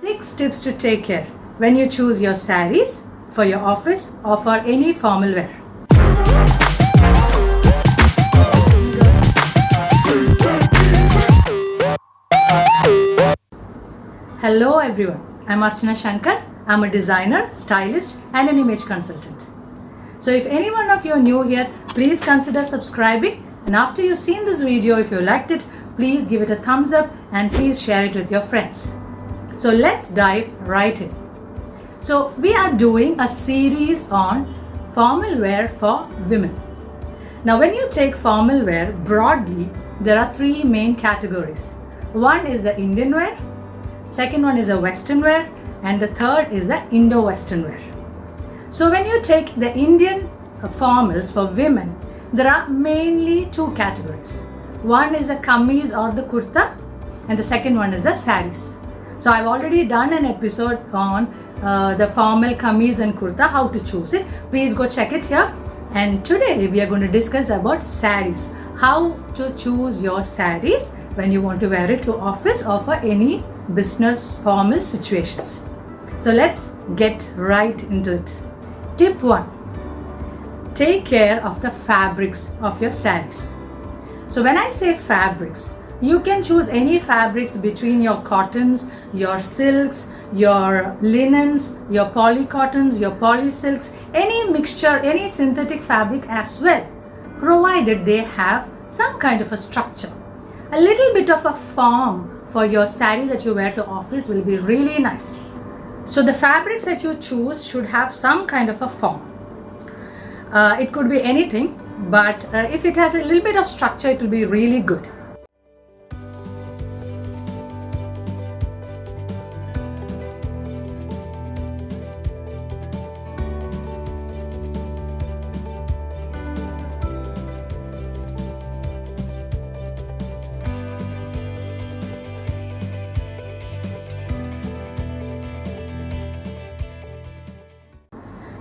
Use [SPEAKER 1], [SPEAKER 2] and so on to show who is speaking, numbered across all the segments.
[SPEAKER 1] 6 tips to take care when you choose your sarees for your office or for any formal wear. Hello everyone, I'm Archana Shankar. I'm a designer, stylist and an image consultant. So if any one of you are new here, please consider subscribing, and after you've seen this video, if you liked it, please give it a thumbs up and please share it with your friends. So let's dive right in. So we are doing a series on formal wear for women. Now when you take formal wear broadly, there are 3 main categories. One is the Indian wear, second one is a Western wear, and the third is the Indo-Western wear. So when you take the Indian formals for women, there are mainly 2 categories. One is the kameez or the kurta, and the second one is the saris. So I've already done an episode on the formal kameez and kurta, how to choose it. Please go check it here. And today we are going to discuss about saris, how to choose your saris when you want to wear it to office or for any business formal situations. So let's get right into it. Tip 1. Take care of the fabrics of your saris. So when I say fabrics, you can choose any fabrics between your cottons, your silks, your linens, your polycottons, your polysilks, any mixture, any synthetic fabric as well, provided they have some kind of a structure. A little bit of a form for your saree that you wear to office will be really nice. So the fabrics that you choose should have some kind of a form. It could be anything, but if it has a little bit of structure, it will be really good.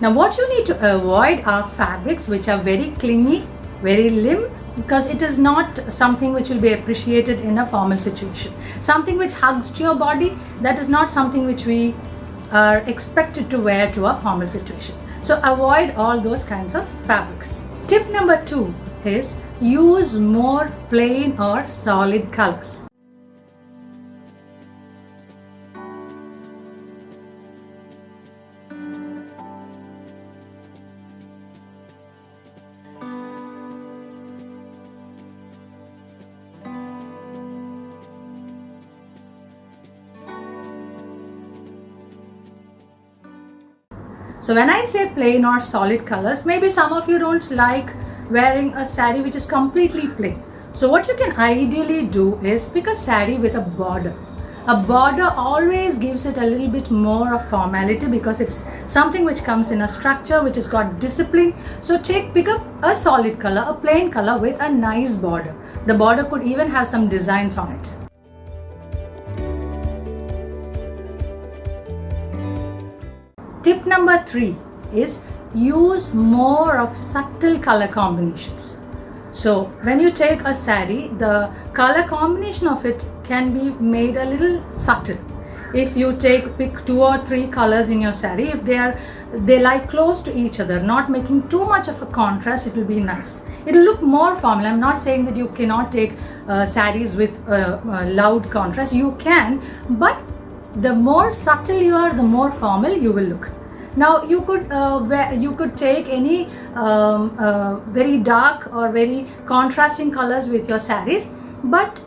[SPEAKER 1] Now what you need to avoid are fabrics which are very clingy, very limp, because it is not something which will be appreciated in a formal situation. Something which hugs to your body, that is not something which we are expected to wear to a formal situation. So avoid all those kinds of fabrics. Tip number 2 is use more plain or solid colors. So when I say plain or solid colors, maybe some of you don't like wearing a saree which is completely plain. So what you can ideally do is pick a saree with a border. A border always gives it a little bit more of formality because it's something which comes in a structure which has got discipline. So pick up a solid color, a plain color with a nice border. The border could even have some designs on it. Tip number 3 is use more of subtle color combinations. So when you take a saree, the color combination of it can be made a little subtle. If you pick 2 or 3 colors in your saree, if they lie close to each other, not making too much of a contrast, it will be nice. It will look more formal. I'm not saying that you cannot take sarees with loud contrast. You can, but the more subtle you are, the more formal you will look. Now you could take any very dark or very contrasting colors with your sarees, but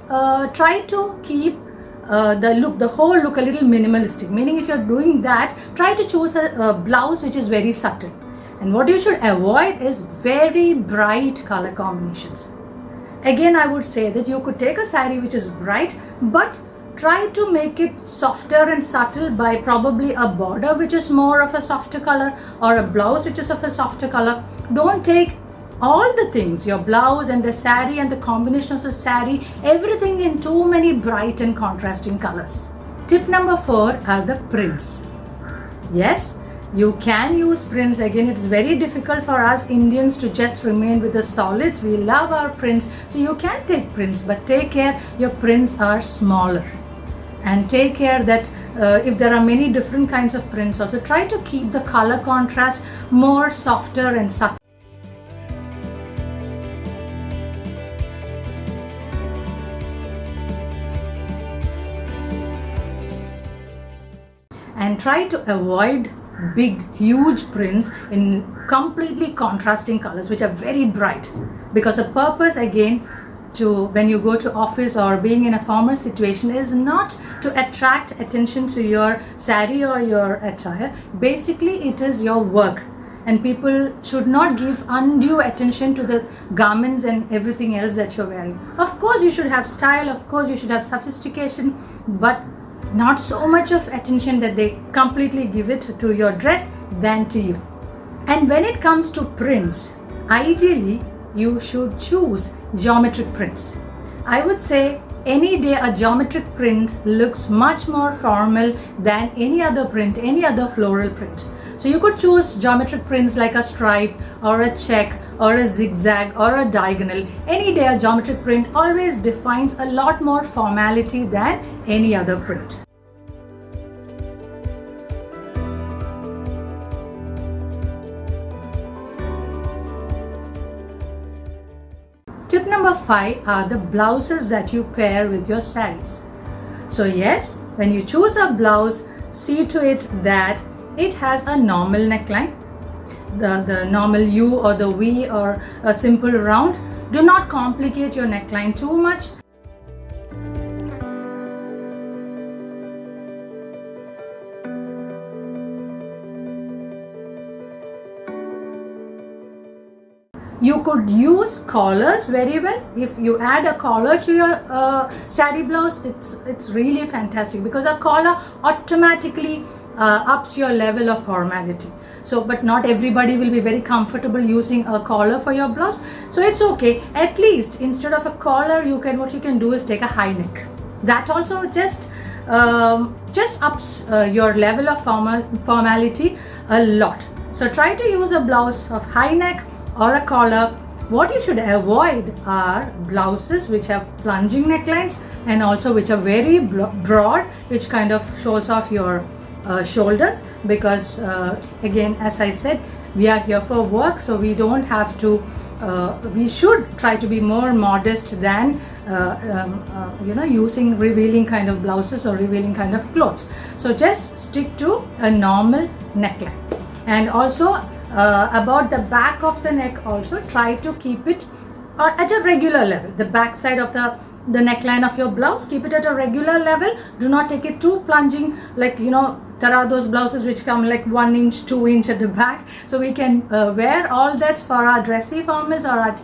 [SPEAKER 1] try to keep the whole look a little minimalistic. Meaning, if you're doing that, try to choose a blouse which is very subtle. And what you should avoid is very bright color combinations. Again, I would say that you could take a saree which is bright, but try to make it softer and subtle by probably a border which is more of a softer color or a blouse which is of a softer color. Don't take all the things, your blouse and the saree and the combination of the saree, everything in too many bright and contrasting colors. Tip number 4 are the prints. Yes, you can use prints. Again, it's very difficult for us Indians to just remain with the solids. We love our prints, so you can take prints, but take care your prints are smaller. And take care that if there are many different kinds of prints, also try to keep the color contrast more softer and subtle. And try to avoid big huge prints in completely contrasting colors which are very bright, because the purpose again to when you go to office or being in a formal situation is not to attract attention to your sari or your attire. Basically it is your work, and people should not give undue attention to the garments and everything else that you're wearing. Of course you should have style, of course you should have sophistication, but not so much of attention that they completely give it to your dress than to you. And when it comes to prints, ideally you should choose geometric prints. I would say any day a geometric print looks much more formal than any other print, any other floral print. So you could choose geometric prints like a stripe or a check or a zigzag or a diagonal. Any day a geometric print always defines a lot more formality than any other print. Tip number 5 are the blouses that you pair with your saris. So yes, when you choose a blouse, see to it that it has a normal neckline, the normal U or the V or a simple round. Do not complicate your neckline too much. You could use collars very well. If you add a collar to your sari blouse, it's really fantastic, because a collar automatically ups your level of formality. So, but not everybody will be very comfortable using a collar for your blouse. So it's okay. At least instead of a collar, what you can do is take a high neck. That also just ups your level of formality a lot. So try to use a blouse of high neck or a collar. What you should avoid are blouses which have plunging necklines and also which are very broad, which kind of shows off your shoulders, because again, as I said, we are here for work, so we don't have to we should try to be more modest than using revealing kind of blouses or revealing kind of clothes. So just stick to a normal neckline. And also about the back of the neck, also try to keep it at a regular level. The back side of the neckline of your blouse, keep it at a regular level. Do not take it too plunging, like there are those blouses which come like 1 inch, 2 inch at the back. So we can wear all that for our dressy formals or at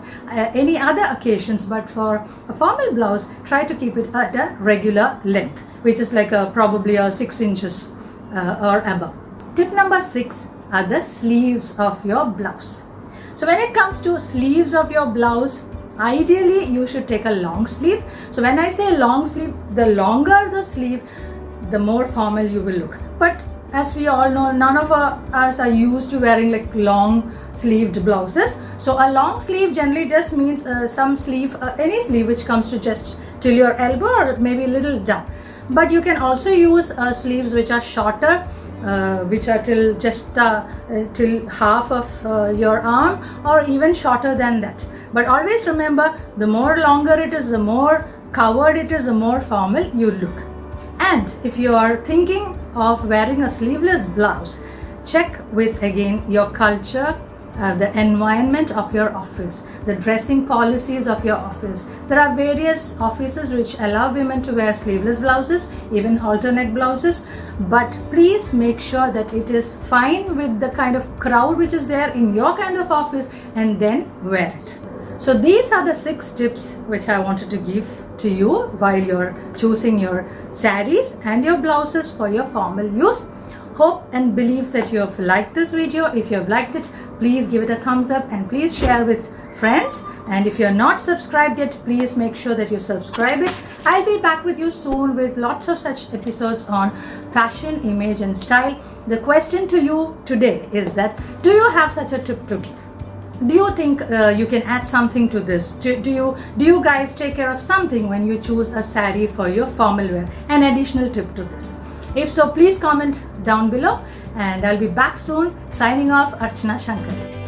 [SPEAKER 1] any other occasions, but for a formal blouse, try to keep it at a regular length, which is like probably 6 inches or above. Tip number 6 are the sleeves of your blouse. So when it comes to sleeves of your blouse, ideally you should take a long sleeve. So when I say long sleeve, the longer the sleeve, the more formal you will look. But as we all know, none of us are used to wearing like long sleeved blouses. So a long sleeve generally just means some sleeve, any sleeve which comes to just till your elbow or maybe a little down. But you can also use sleeves which are shorter, which are till just till half of your arm or even shorter than that. But always remember, the more longer it is, the more covered it is, the more formal you look. And if you are thinking of wearing a sleeveless blouse, check with again your culture, the environment of your office, the dressing policies of your office. There are various offices which allow women to wear sleeveless blouses, even halter neck blouses, but please make sure that it is fine with the kind of crowd which is there in your kind of office, and then wear it. So these are the 6 tips which I wanted to give to you while you're choosing your saris and your blouses for your formal use. Hope and believe that you have liked this video. If you have liked it, please give it a thumbs up and please share with friends. And if you're not subscribed yet, please make sure that you subscribe it. I'll be back with you soon with lots of such episodes on fashion, image and style. The question to you today is that, do you have such a tip to give? do you think you can add something to this? Do you guys take care of something when you choose a saree for your formal wear? An additional tip to this. If so, please comment down below, and I'll be back soon. Signing off, Archana Shankar.